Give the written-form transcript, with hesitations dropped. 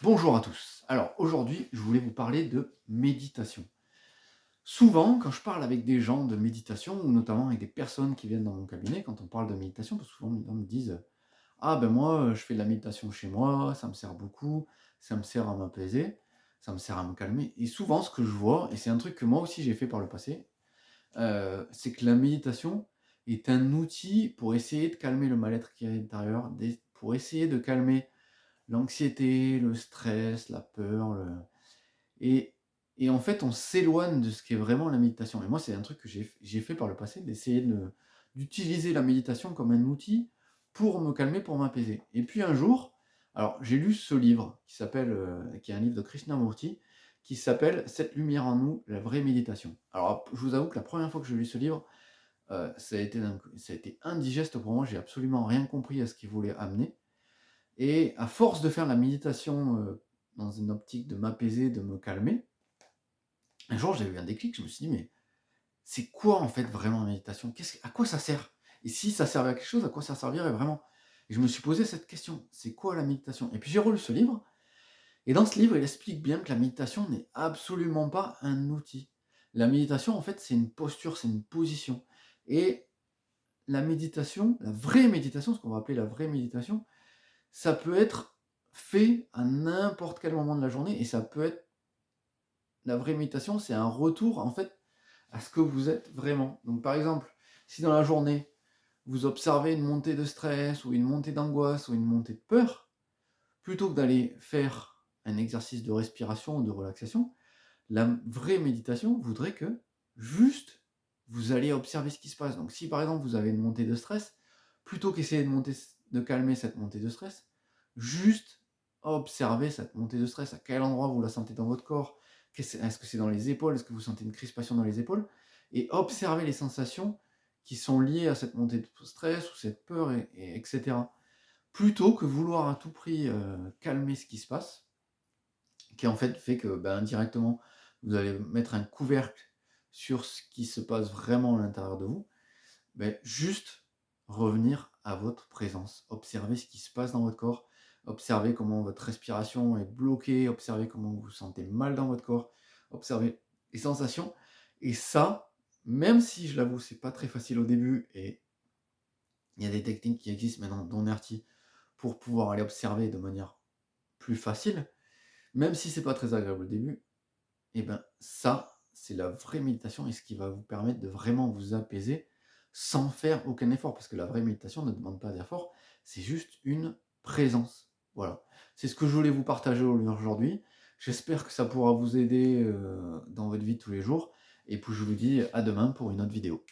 Bonjour à tous. Alors aujourd'hui, je voulais vous parler de méditation. Souvent, quand je parle avec des gens de méditation, ou notamment avec des personnes qui viennent dans mon cabinet, quand on parle de méditation, parce que souvent les gens me disent: «Ah ben moi, je fais de la méditation chez moi, ça me sert beaucoup, ça me sert à m'apaiser, ça me sert à me calmer». Et souvent, ce que je vois, et c'est un truc que moi aussi j'ai fait par le passé, c'est que la méditation est un outil pour essayer de calmer le mal-être qui est à l'intérieur, pour essayer de calmer l'anxiété, le stress, la peur, et en fait, on s'éloigne de ce qu'est vraiment la méditation. Et moi, c'est un truc que j'ai fait par le passé, d'essayer d'utiliser la méditation comme un outil pour me calmer, pour m'apaiser. Et puis un jour, alors j'ai lu ce livre qui est un livre de Krishnamurti, qui s'appelle «Cette lumière en nous, la vraie méditation». Alors, je vous avoue que la première fois que j'ai lu ce livre, ça a été indigeste pour moi, j'ai absolument rien compris à ce qu'il voulait amener. Et à force de faire la méditation, dans une optique de m'apaiser, de me calmer, un jour j'ai eu un déclic, je me suis dit: «Mais c'est quoi en fait vraiment la méditation? À quoi ça sert? Et si ça servait à quelque chose, à quoi ça servirait vraiment?» Et je me suis posé cette question: «C'est quoi la méditation?» Et puis j'ai relu ce livre, et dans ce livre, il explique bien que la méditation n'est absolument pas un outil. La méditation, en fait, c'est une posture, c'est une position. Et la méditation, la vraie méditation, ce qu'on va appeler la vraie méditation, ça peut être fait à n'importe quel moment de la journée, et ça peut être la vraie méditation, c'est un retour, en fait, à ce que vous êtes vraiment. Donc, par exemple, si dans la journée, vous observez une montée de stress ou une montée d'angoisse ou une montée de peur, plutôt que d'aller faire un exercice de respiration ou de relaxation, la vraie méditation voudrait que juste vous allez observer ce qui se passe. Donc si par exemple vous avez une montée de stress, plutôt qu'essayer de calmer cette montée de stress, juste observez cette montée de stress. À quel endroit vous la sentez dans votre corps? Est-ce que c'est dans les épaules? Est-ce que vous sentez une crispation dans les épaules? Et observez les sensations qui sont liées à cette montée de stress ou cette peur, etc. Plutôt que vouloir à tout prix calmer ce qui se passe, qui en fait que, ben, indirectement, vous allez mettre un couvercle sur ce qui se passe vraiment à l'intérieur de vous. Beh, juste revenir à votre présence. Observez ce qui se passe dans votre corps, observez comment votre respiration est bloquée, observez comment vous vous sentez mal dans votre corps, observez les sensations. Et ça, même si je l'avoue, c'est pas très facile au début, et il y a des techniques qui existent maintenant, dont Nerti, pour pouvoir aller observer de manière plus facile, même si c'est pas très agréable au début. Et ben, ça, c'est la vraie méditation, et ce qui va vous permettre de vraiment vous apaiser sans faire aucun effort. Parce que la vraie méditation ne demande pas d'effort, c'est juste une présence. Voilà. C'est ce que je voulais vous partager aujourd'hui. J'espère que ça pourra vous aider dans votre vie de tous les jours. Et puis je vous dis à demain pour une autre vidéo.